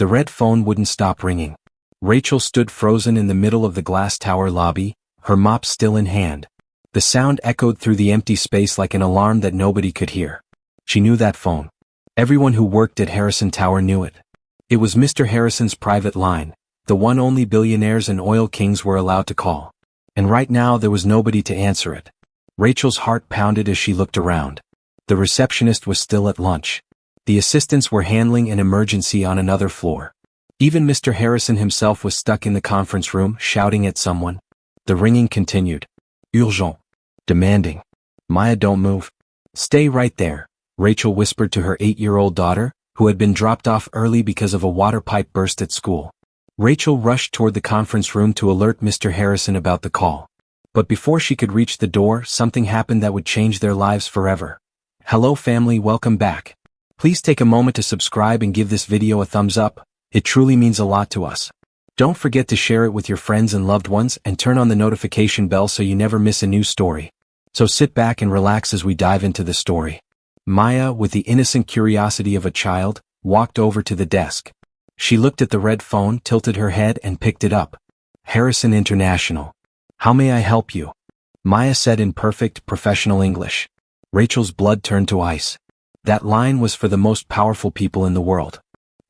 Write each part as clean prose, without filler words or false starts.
The red phone wouldn't stop ringing. Rachel stood frozen in the middle of the glass tower lobby, her mop still in hand. The sound echoed through the empty space like an alarm that nobody could hear. She knew that phone. Everyone who worked at Harrison Tower knew it. It was Mr. Harrison's private line, the one only billionaires and oil kings were allowed to call. And right now there was nobody to answer it. Rachel's heart pounded as she looked around. The receptionist was still at lunch. The assistants were handling an emergency on another floor. Even Mr. Harrison himself was stuck in the conference room, shouting at someone. The ringing continued. Urgent. Demanding. Maya, don't move. Stay right there, Rachel whispered to her 8-year-old daughter, who had been dropped off early because of a water pipe burst at school. Rachel rushed toward the conference room to alert Mr. Harrison about the call. But before she could reach the door, something happened that would change their lives forever. Hello family, welcome back. Please take a moment to subscribe and give this video a thumbs up. It truly means a lot to us. Don't forget to share it with your friends and loved ones and turn on the notification bell so you never miss a new story. So sit back and relax as we dive into the story. Maya, with the innocent curiosity of a child, walked over to the desk. She looked at the red phone, tilted her head and picked it up. Harrison International. How may I help you? Maya said in perfect, professional English. Rachel's blood turned to ice. That line was for the most powerful people in the world.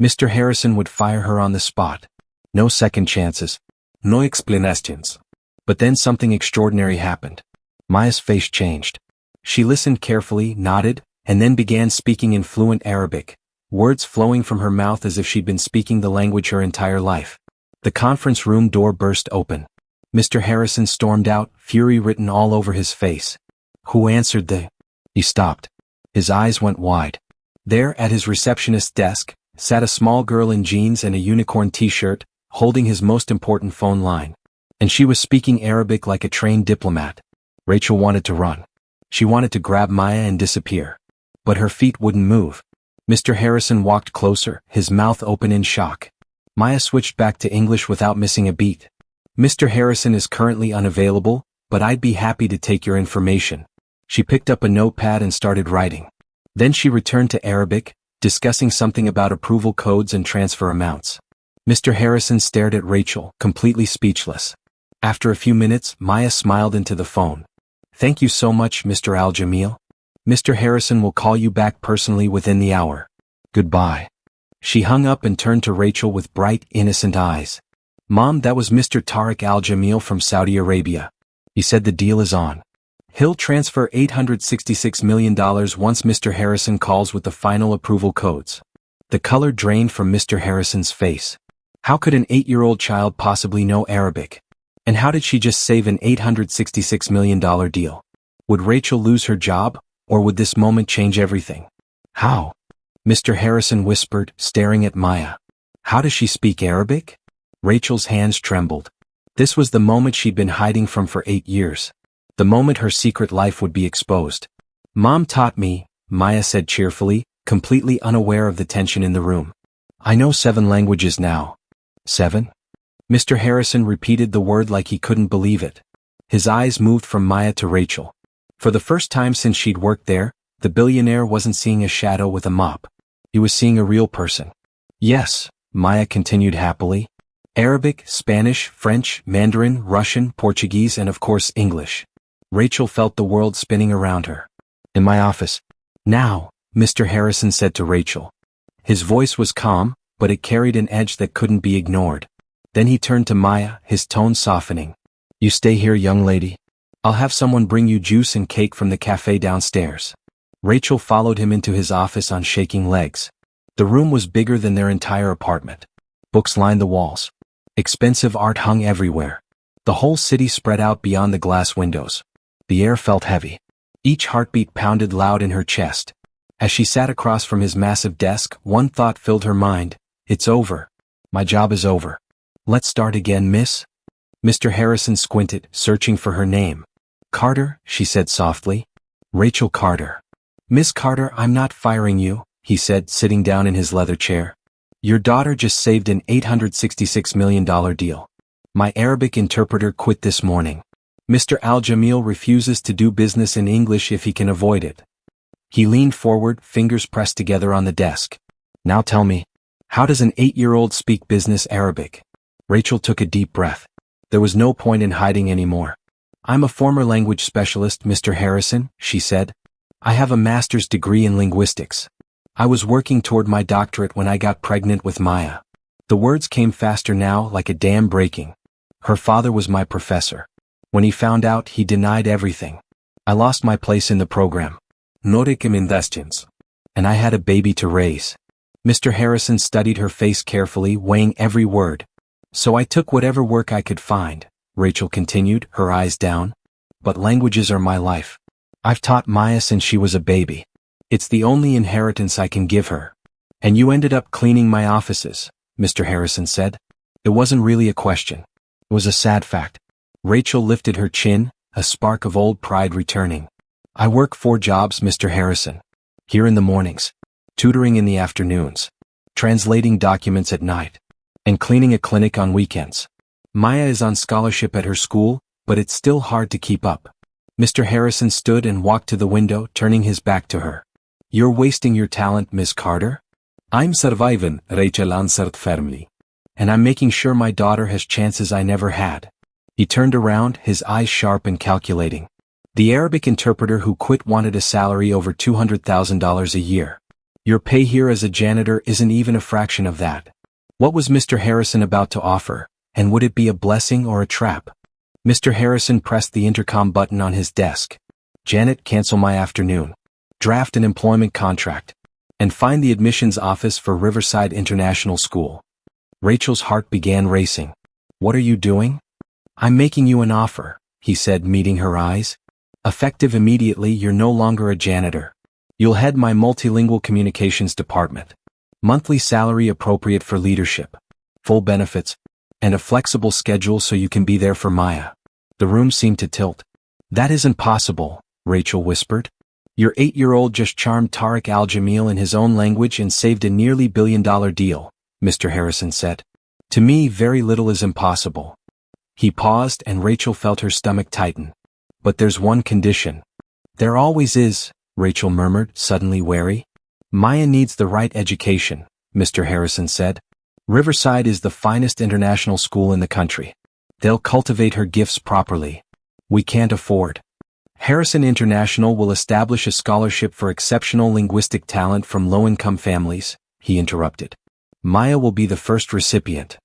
Mr. Harrison would fire her on the spot. No second chances. No explanations. But then something extraordinary happened. Maya's face changed. She listened carefully, nodded, and then began speaking in fluent Arabic, words flowing from her mouth as if she'd been speaking the language her entire life. The conference room door burst open. Mr. Harrison stormed out, fury written all over his face. Who answered the... He stopped. His eyes went wide. There, at his receptionist's desk, sat a small girl in jeans and a unicorn t-shirt, holding his most important phone line. And she was speaking Arabic like a trained diplomat. Rachel wanted to run. She wanted to grab Maya and disappear. But her feet wouldn't move. Mr. Harrison walked closer, his mouth open in shock. Maya switched back to English without missing a beat. Mr. Harrison is currently unavailable, but I'd be happy to take your information. She picked up a notepad and started writing. Then she returned to Arabic, discussing something about approval codes and transfer amounts. Mr. Harrison stared at Rachel, completely speechless. After a few minutes, Maya smiled into the phone. Thank you so much, Mr. Al-Jamil. Mr. Harrison will call you back personally within the hour. Goodbye. She hung up and turned to Rachel with bright, innocent eyes. Mom, that was Mr. Tariq Al-Jamil from Saudi Arabia. He said the deal is on. He'll transfer $866 million once Mr. Harrison calls with the final approval codes. The color drained from Mr. Harrison's face. How could an 8-year-old child possibly know Arabic? And how did she just save an $866 million deal? Would Rachel lose her job, or would this moment change everything? How? Mr. Harrison whispered, staring at Maya. How does she speak Arabic? Rachel's hands trembled. This was the moment she'd been hiding from for 8 years. The moment her secret life would be exposed. Mom taught me, Maya said cheerfully, completely unaware of the tension in the room. I know 7 languages now. 7? Mr. Harrison repeated the word like he couldn't believe it. His eyes moved from Maya to Rachel. For the first time since she'd worked there, the billionaire wasn't seeing a shadow with a mop. He was seeing a real person. Yes, Maya continued happily. Arabic, Spanish, French, Mandarin, Russian, Portuguese, and of course English. Rachel felt the world spinning around her. In my office. Now, Mr. Harrison said to Rachel. His voice was calm, but it carried an edge that couldn't be ignored. Then he turned to Maya, his tone softening. You stay here, young lady. I'll have someone bring you juice and cake from the cafe downstairs. Rachel followed him into his office on shaking legs. The room was bigger than their entire apartment. Books lined the walls. Expensive art hung everywhere. The whole city spread out beyond the glass windows. The air felt heavy. Each heartbeat pounded loud in her chest. As she sat across from his massive desk, one thought filled her mind. It's over. My job is over. Let's start again, miss. Mr. Harrison squinted, searching for her name. Carter, she said softly. Rachel Carter. Miss Carter, I'm not firing you, he said, sitting down in his leather chair. Your daughter just saved an $866 million deal. My Arabic interpreter quit this morning. Mr. Al-Jamil refuses to do business in English if he can avoid it. He leaned forward, fingers pressed together on the desk. Now tell me, How does an 8-year-old speak business Arabic? Rachel took a deep breath. There was no point in hiding anymore. I'm a former language specialist, Mr. Harrison, she said. I have a master's degree in linguistics. I was working toward my doctorate when I got pregnant with Maya. The words came faster now, like a dam breaking. Her father was my professor. When he found out, he denied everything. I lost my place in the program. No recommendations. And I had a baby to raise. Mr. Harrison studied her face carefully, weighing every word. So I took whatever work I could find, Rachel continued, her eyes down. But languages are my life. I've taught Maya since she was a baby. It's the only inheritance I can give her. And you ended up cleaning my offices, Mr. Harrison said. It wasn't really a question. It was a sad fact. Rachel lifted her chin, a spark of old pride returning. I work 4 jobs, Mr. Harrison. Here in the mornings, tutoring in the afternoons, translating documents at night, and cleaning a clinic on weekends. Maya is on scholarship at her school, but it's still hard to keep up. Mr. Harrison stood and walked to the window, turning his back to her. You're wasting your talent, Miss Carter. I'm surviving, Rachel answered firmly. And I'm making sure my daughter has chances I never had. He turned around, his eyes sharp and calculating. The Arabic interpreter who quit wanted a salary over $200,000 a year. Your pay here as a janitor isn't even a fraction of that. What was Mr. Harrison about to offer, and would it be a blessing or a trap? Mr. Harrison pressed the intercom button on his desk. Janet, cancel my afternoon. Draft an employment contract. And find the admissions office for Riverside International School. Rachel's heart began racing. What are you doing? I'm making you an offer, he said, meeting her eyes. Effective immediately, you're no longer a janitor. You'll head my multilingual communications department. Monthly salary appropriate for leadership. Full benefits. And a flexible schedule so you can be there for Maya. The room seemed to tilt. That isn't possible, Rachel whispered. Your 8-year-old just charmed Tariq Al-Jamil in his own language and saved a nearly $1 billion deal, Mr. Harrison said. To me, very little is impossible. He paused and Rachel felt her stomach tighten. But there's one condition. There always is, Rachel murmured, suddenly wary. Maya needs the right education, Mr. Harrison said. Riverside is the finest international school in the country. They'll cultivate her gifts properly. We can't afford. Harrison International will establish a scholarship for exceptional linguistic talent from low-income families, he interrupted. Maya will be the first recipient.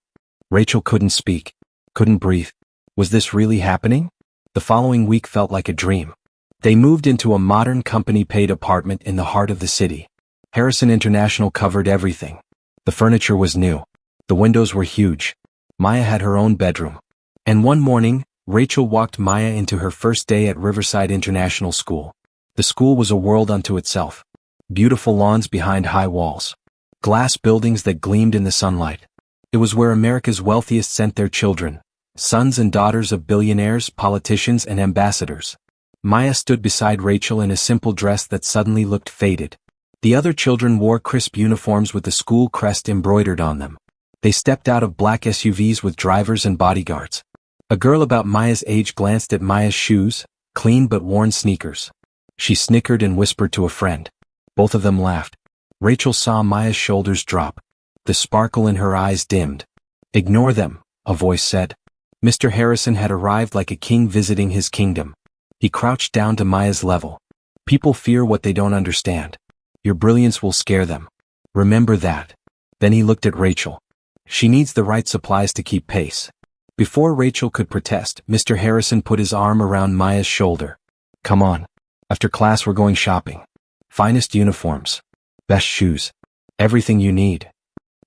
Rachel couldn't speak, couldn't breathe. Was this really happening? The following week felt like a dream. They moved into a modern company-paid apartment in the heart of the city. Harrison International covered everything. The furniture was new. The windows were huge. Maya had her own bedroom. And one morning, Rachel walked Maya into her first day at Riverside International School. The school was a world unto itself. Beautiful lawns behind high walls. Glass buildings that gleamed in the sunlight. It was where America's wealthiest sent their children. Sons and daughters of billionaires, politicians, and ambassadors. Maya stood beside Rachel in a simple dress that suddenly looked faded. The other children wore crisp uniforms with the school crest embroidered on them. They stepped out of black SUVs with drivers and bodyguards. A girl about Maya's age glanced at Maya's shoes, clean but worn sneakers. She snickered and whispered to a friend. Both of them laughed. Rachel saw Maya's shoulders drop. The sparkle in her eyes dimmed. Ignore them, a voice said. Mr. Harrison had arrived like a king visiting his kingdom. He crouched down to Maya's level. People fear what they don't understand. Your brilliance will scare them. Remember that. Then he looked at Rachel. She needs the right supplies to keep pace. Before Rachel could protest, Mr. Harrison put his arm around Maya's shoulder. Come on. After class we're going shopping. Finest uniforms. Best shoes. Everything you need.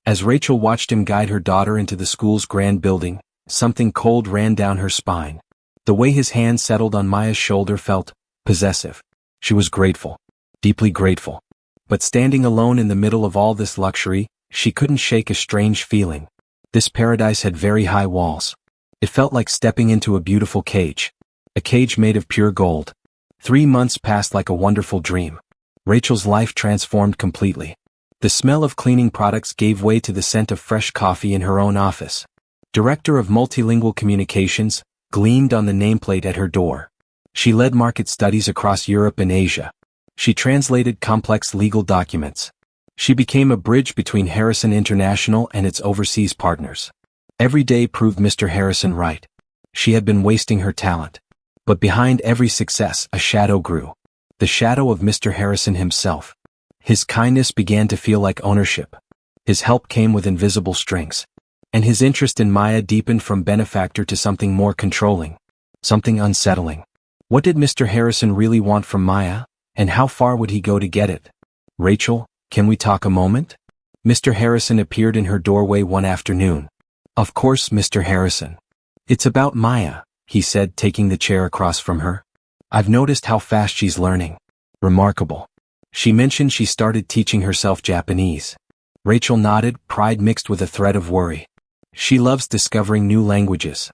As Rachel watched him guide her daughter into the school's grand building, something cold ran down her spine. The way his hand settled on Maya's shoulder felt possessive. She was grateful. Deeply grateful. But standing alone in the middle of all this luxury, she couldn't shake a strange feeling. This paradise had very high walls. It felt like stepping into a beautiful cage. A cage made of pure gold. 3 months passed like a wonderful dream. Rachel's life transformed completely. The smell of cleaning products gave way to the scent of fresh coffee in her own office. Director of Multilingual Communications gleamed on the nameplate at her door. She led market studies across Europe and Asia. She translated complex legal documents. She became a bridge between Harrison International and its overseas partners. Every day proved Mr. Harrison right. She had been wasting her talent. But behind every success, a shadow grew. The shadow of Mr. Harrison himself. His kindness began to feel like ownership. His help came with invisible strings. And his interest in Maya deepened from benefactor to something more controlling. Something unsettling. What did Mr. Harrison really want from Maya? And how far would he go to get it? Rachel, can we talk a moment? Mr. Harrison appeared in her doorway one afternoon. Of course, Mr. Harrison. It's about Maya, he said, taking the chair across from her. I've noticed how fast she's learning. Remarkable. She mentioned she started teaching herself Japanese. Rachel nodded, pride mixed with a thread of worry. She loves discovering new languages.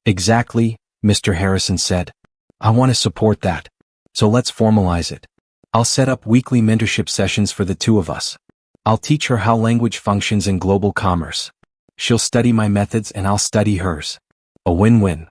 Exactly, Mr. Harrison said. I want to support that. So let's formalize it. I'll set up weekly mentorship sessions for the two of us. I'll teach her how language functions in global commerce. She'll study my methods and I'll study hers. A win-win.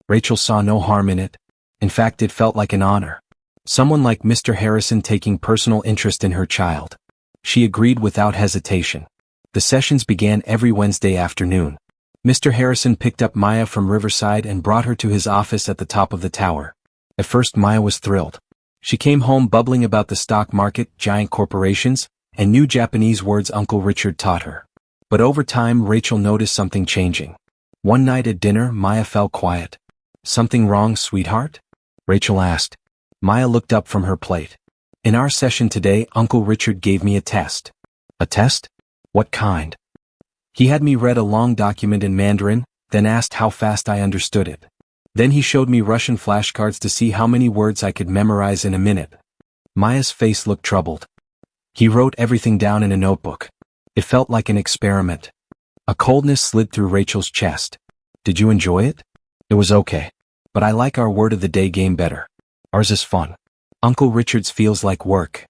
Rachel saw no harm in it. In fact, it felt like an honor. Someone like Mr. Harrison taking personal interest in her child. She agreed without hesitation. The sessions began every Wednesday afternoon. Mr. Harrison picked up Maya from Riverside and brought her to his office at the top of the tower. At first Maya was thrilled. She came home bubbling about the stock market, giant corporations, and new Japanese words Uncle Richard taught her. But over time Rachel noticed something changing. One night at dinner Maya fell quiet. Something wrong, sweetheart? Rachel asked. Maya looked up from her plate. In our session today, Uncle Richard gave me a test. A test? What kind? He had me read a long document in Mandarin, then asked how fast I understood it. Then he showed me Russian flashcards to see how many words I could memorize in a minute. Maya's face looked troubled. He wrote everything down in a notebook. It felt like an experiment. A coldness slid through Rachel's chest. Did you enjoy it? It was okay. But I like our word of the day game better. Ours is fun. Uncle Richard's feels like work.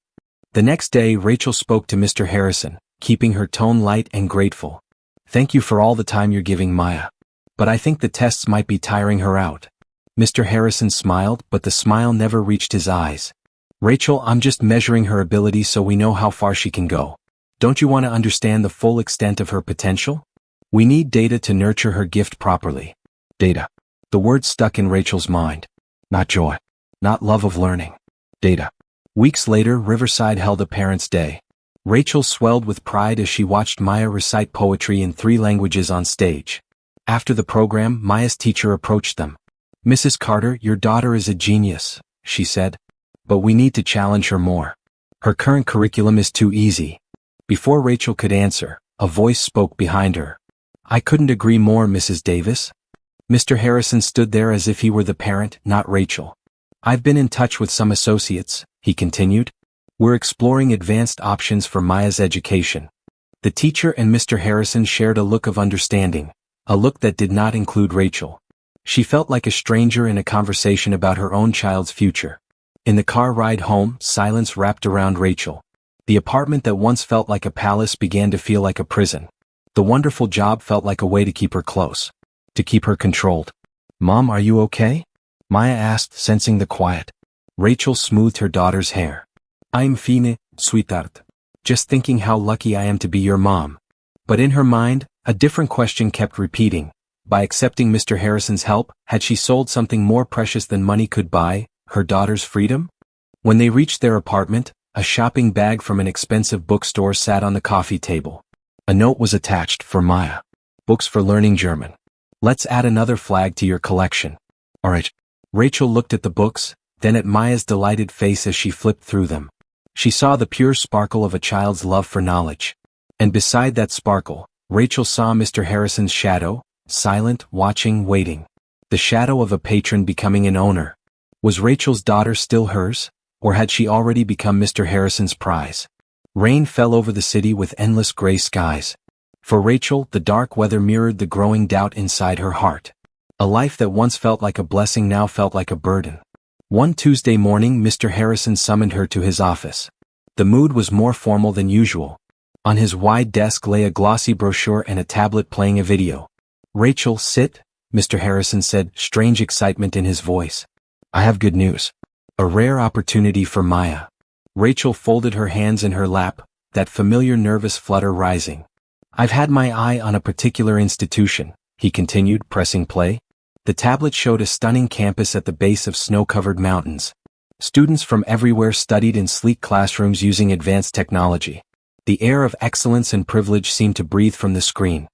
The next day Rachel spoke to Mr. Harrison, keeping her tone light and grateful. Thank you for all the time you're giving Maya. But I think the tests might be tiring her out. Mr. Harrison smiled, but the smile never reached his eyes. Rachel, I'm just measuring her ability so we know how far she can go. Don't you want to understand the full extent of her potential? We need data to nurture her gift properly. Data. The word stuck in Rachel's mind. Not joy. Not love of learning. Data. Weeks later, Riverside held a Parents' Day. Rachel swelled with pride as she watched Maya recite poetry in 3 languages on stage. After the program, Maya's teacher approached them. Mrs. Carter, your daughter is a genius, she said. But we need to challenge her more. Her current curriculum is too easy. Before Rachel could answer, a voice spoke behind her. I couldn't agree more, Mrs. Davis. Mr. Harrison stood there as if he were the parent, not Rachel. I've been in touch with some associates, he continued. We're exploring advanced options for Maya's education. The teacher and Mr. Harrison shared a look of understanding, a look that did not include Rachel. She felt like a stranger in a conversation about her own child's future. In the car ride home, silence wrapped around Rachel. The apartment that once felt like a palace began to feel like a prison. The wonderful job felt like a way to keep her close. To keep her controlled. Mom, are you okay? Maya asked, sensing the quiet. Rachel smoothed her daughter's hair. I'm fine, sweetheart. Just thinking how lucky I am to be your mom. But in her mind, a different question kept repeating. By accepting Mr. Harrison's help, had she sold something more precious than money could buy, her daughter's freedom? When they reached their apartment, a shopping bag from an expensive bookstore sat on the coffee table. A note was attached for Maya. Books for learning German. Let's add another flag to your collection. Alright. Rachel looked at the books, then at Maya's delighted face as she flipped through them. She saw the pure sparkle of a child's love for knowledge. And beside that sparkle, Rachel saw Mr. Harrison's shadow, silent, watching, waiting. The shadow of a patron becoming an owner. Was Rachel's daughter still hers, or had she already become Mr. Harrison's prize? Rain fell over the city with endless gray skies. For Rachel, the dark weather mirrored the growing doubt inside her heart. A life that once felt like a blessing now felt like a burden. One Tuesday morning, Mr. Harrison summoned her to his office. The mood was more formal than usual. On his wide desk lay a glossy brochure and a tablet playing a video. Rachel, sit, Mr. Harrison said, strange excitement in his voice. I have good news. A rare opportunity for Maya. Rachel folded her hands in her lap, that familiar nervous flutter rising. I've had my eye on a particular institution, he continued, pressing play. The tablet showed a stunning campus at the base of snow-covered mountains. Students from everywhere studied in sleek classrooms using advanced technology. The air of excellence and privilege seemed to breathe from the screen.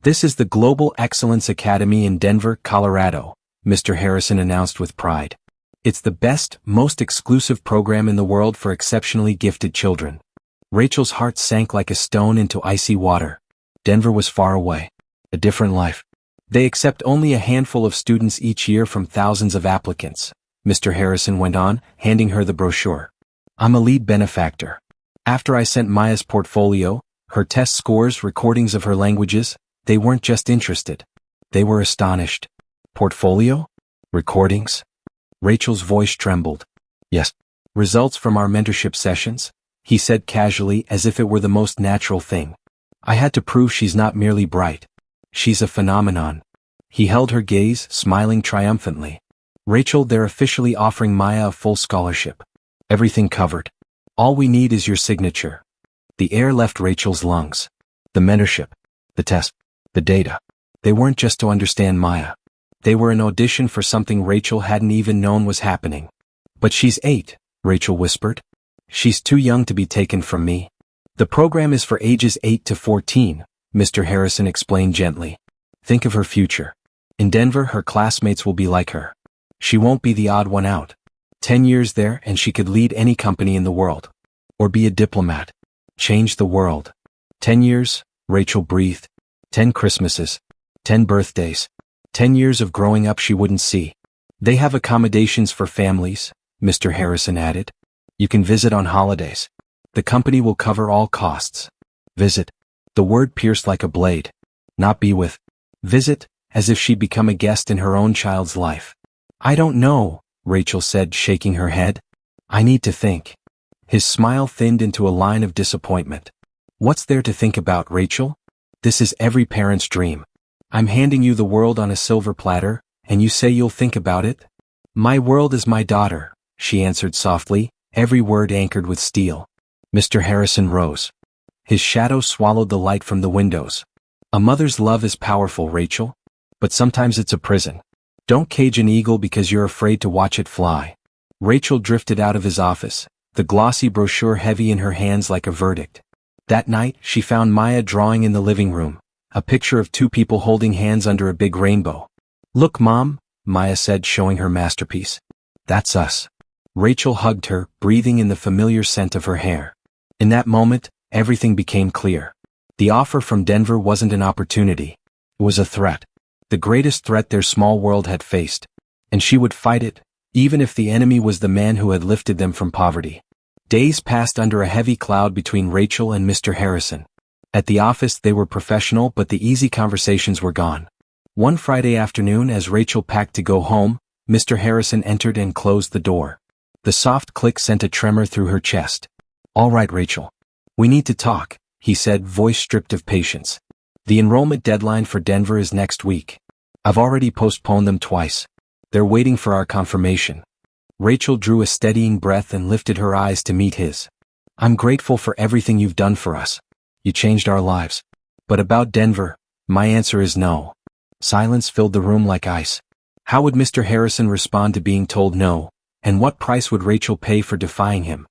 This is the Global Excellence Academy in Denver, Colorado, Mr. Harrison announced with pride. It's the best, most exclusive program in the world for exceptionally gifted children. Rachel's heart sank like a stone into icy water. Denver was far away. A different life. They accept only a handful of students each year from thousands of applicants, Mr. Harrison went on, handing her the brochure. I'm a lead benefactor. After I sent Maya's portfolio, her test scores, recordings of her languages, they weren't just interested. They were astonished. Portfolio? Recordings? Rachel's voice trembled. Yes. Results from our mentorship sessions, he said casually as if it were the most natural thing. I had to prove she's not merely bright. She's a phenomenon. He held her gaze, smiling triumphantly. Rachel, they're officially offering Maya a full scholarship. Everything covered. All we need is your signature. The air left Rachel's lungs. The mentorship, the test, the data. They weren't just to understand Maya. They were an audition for something Rachel hadn't even known was happening. But she's 8, Rachel whispered. She's too young to be taken from me. The program is for ages 8 to 14, Mr. Harrison explained gently. Think of her future. In Denver, her classmates will be like her. She won't be the odd one out. 10 years there and she could lead any company in the world. Or be a diplomat. Change the world. 10 years, Rachel breathed. 10 Christmases. 10 birthdays. 10 years of growing up she wouldn't see. They have accommodations for families, Mr. Harrison added. You can visit on holidays. The company will cover all costs. Visit. The word pierced like a blade. Not be with. Visit, as if she'd become a guest in her own child's life. I don't know, Rachel said, shaking her head. I need to think. His smile thinned into a line of disappointment. What's there to think about, Rachel? This is every parent's dream. I'm handing you the world on a silver platter, and you say you'll think about it? My world is my daughter, she answered softly, every word anchored with steel. Mr. Harrison rose. His shadow swallowed the light from the windows. A mother's love is powerful, Rachel. But sometimes it's a prison. Don't cage an eagle because you're afraid to watch it fly. Rachel drifted out of his office, the glossy brochure heavy in her hands like a verdict. That night, she found Maya drawing in the living room, a picture of 2 people holding hands under a big rainbow. Look, Mom, Maya said, showing her masterpiece. That's us. Rachel hugged her, breathing in the familiar scent of her hair. In that moment, everything became clear. The offer from Denver wasn't an opportunity. It was a threat. The greatest threat their small world had faced. And she would fight it, even if the enemy was the man who had lifted them from poverty. Days passed under a heavy cloud between Rachel and Mr. Harrison. At the office they were professional, but the easy conversations were gone. One Friday afternoon, as Rachel packed to go home, Mr. Harrison entered and closed the door. The soft click sent a tremor through her chest. All right, Rachel. We need to talk, he said, voice stripped of patience. The enrollment deadline for Denver is next week. I've already postponed them twice. They're waiting for our confirmation. Rachel drew a steadying breath and lifted her eyes to meet his. I'm grateful for everything you've done for us. You changed our lives. But about Denver, my answer is no. Silence filled the room like ice. How would Mr. Harrison respond to being told no, and what price would Rachel pay for defying him?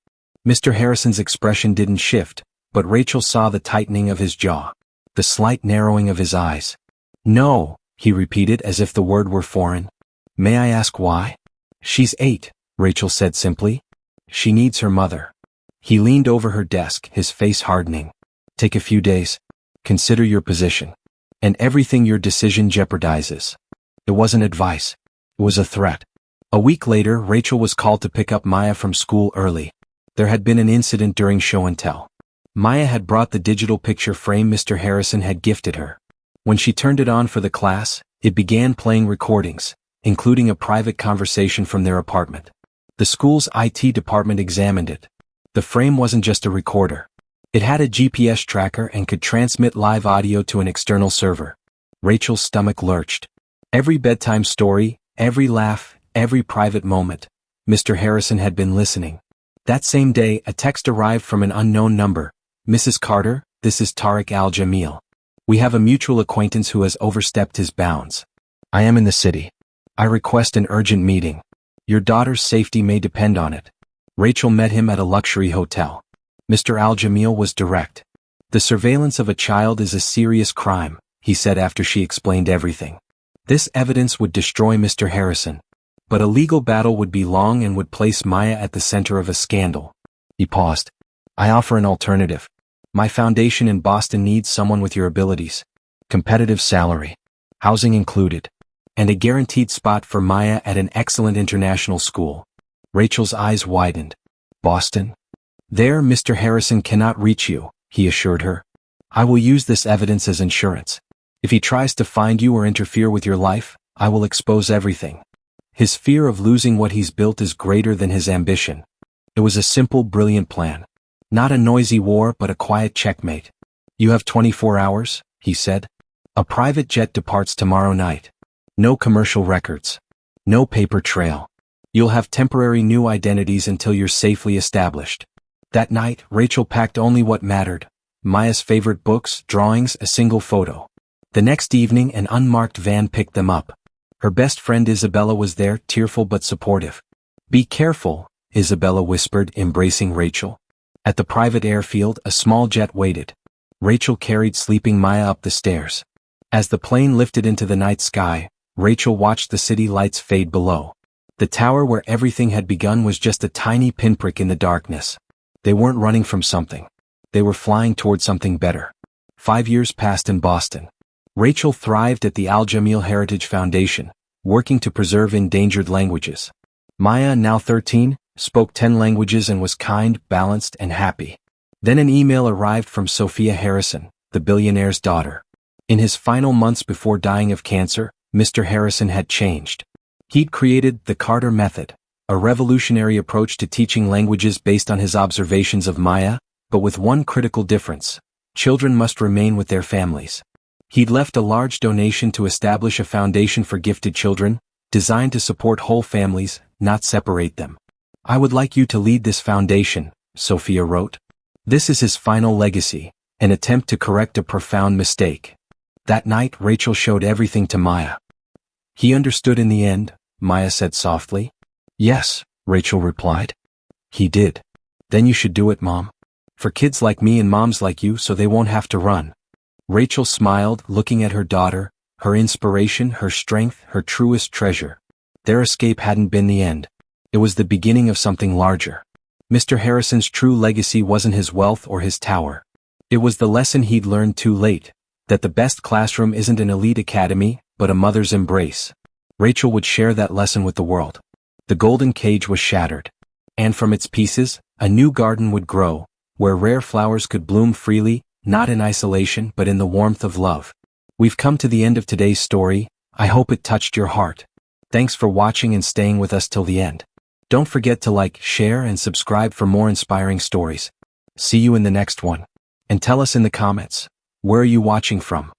Mr. Harrison's expression didn't shift, but Rachel saw the tightening of his jaw, the slight narrowing of his eyes. No, he repeated as if the word were foreign. May I ask why? She's 8, Rachel said simply. She needs her mother. He leaned over her desk, his face hardening. Take a few days. Consider your position. And everything your decision jeopardizes. It wasn't advice. It was a threat. A week later, Rachel was called to pick up Maya from school early. There had been an incident during show and tell. Maya had brought the digital picture frame Mr. Harrison had gifted her. When she turned it on for the class, it began playing recordings, including a private conversation from their apartment. The school's IT department examined it. The frame wasn't just a recorder. It had a GPS tracker and could transmit live audio to an external server. Rachel's stomach lurched. Every bedtime story, every laugh, every private moment, Mr. Harrison had been listening. That same day, a text arrived from an unknown number. Mrs. Carter, this is Tariq Al-Jamil. We have a mutual acquaintance who has overstepped his bounds. I am in the city. I request an urgent meeting. Your daughter's safety may depend on it. Rachel met him at a luxury hotel. Mr. Al-Jamil was direct. The surveillance of a child is a serious crime, he said after she explained everything. This evidence would destroy Mr. Harrison. But a legal battle would be long and would place Maya at the center of a scandal. He paused. I offer an alternative. My foundation in Boston needs someone with your abilities. Competitive salary. Housing included. And a guaranteed spot for Maya at an excellent international school. Rachel's eyes widened. Boston? There, Mr. Harrison cannot reach you, he assured her. I will use this evidence as insurance. If he tries to find you or interfere with your life, I will expose everything. His fear of losing what he's built is greater than his ambition. It was a simple, brilliant plan. Not a noisy war but a quiet checkmate. You have 24 hours, he said. A private jet departs tomorrow night. No commercial records. No paper trail. You'll have temporary new identities until you're safely established. That night, Rachel packed only what mattered. Maya's favorite books, drawings, a single photo. The next evening an unmarked van picked them up. Her best friend Isabella was there, tearful but supportive. Be careful, Isabella whispered, embracing Rachel. At the private airfield, a small jet waited. Rachel carried sleeping Maya up the stairs. As the plane lifted into the night sky, Rachel watched the city lights fade below. The tower where everything had begun was just a tiny pinprick in the darkness. They weren't running from something. They were flying toward something better. 5 years passed in Boston. Rachel thrived at the Al-Jamil Heritage Foundation, working to preserve endangered languages. Maya, now 13, spoke 10 languages and was kind, balanced, and happy. Then an email arrived from Sophia Harrison, the billionaire's daughter. In his final months before dying of cancer, Mr. Harrison had changed. He'd created the Carter Method, a revolutionary approach to teaching languages based on his observations of Maya, but with one critical difference: children must remain with their families. He'd left a large donation to establish a foundation for gifted children, designed to support whole families, not separate them. I would like you to lead this foundation, Sophia wrote. This is his final legacy, an attempt to correct a profound mistake. That night Rachel showed everything to Maya. He understood in the end, Maya said softly. Yes, Rachel replied. He did. Then you should do it, Mom. For kids like me and moms like you so they won't have to run. Rachel smiled, looking at her daughter, her inspiration, her strength, her truest treasure. Their escape hadn't been the end. It was the beginning of something larger. Mr. Harrison's true legacy wasn't his wealth or his tower. It was the lesson he'd learned too late, that the best classroom isn't an elite academy, but a mother's embrace. Rachel would share that lesson with the world. The golden cage was shattered. And from its pieces, a new garden would grow, where rare flowers could bloom freely, not in isolation but in the warmth of love. We've come to the end of today's story. I hope it touched your heart. Thanks for watching and staying with us till the end. Don't forget to like, share, and subscribe for more inspiring stories. See you in the next one. And tell us in the comments, where are you watching from?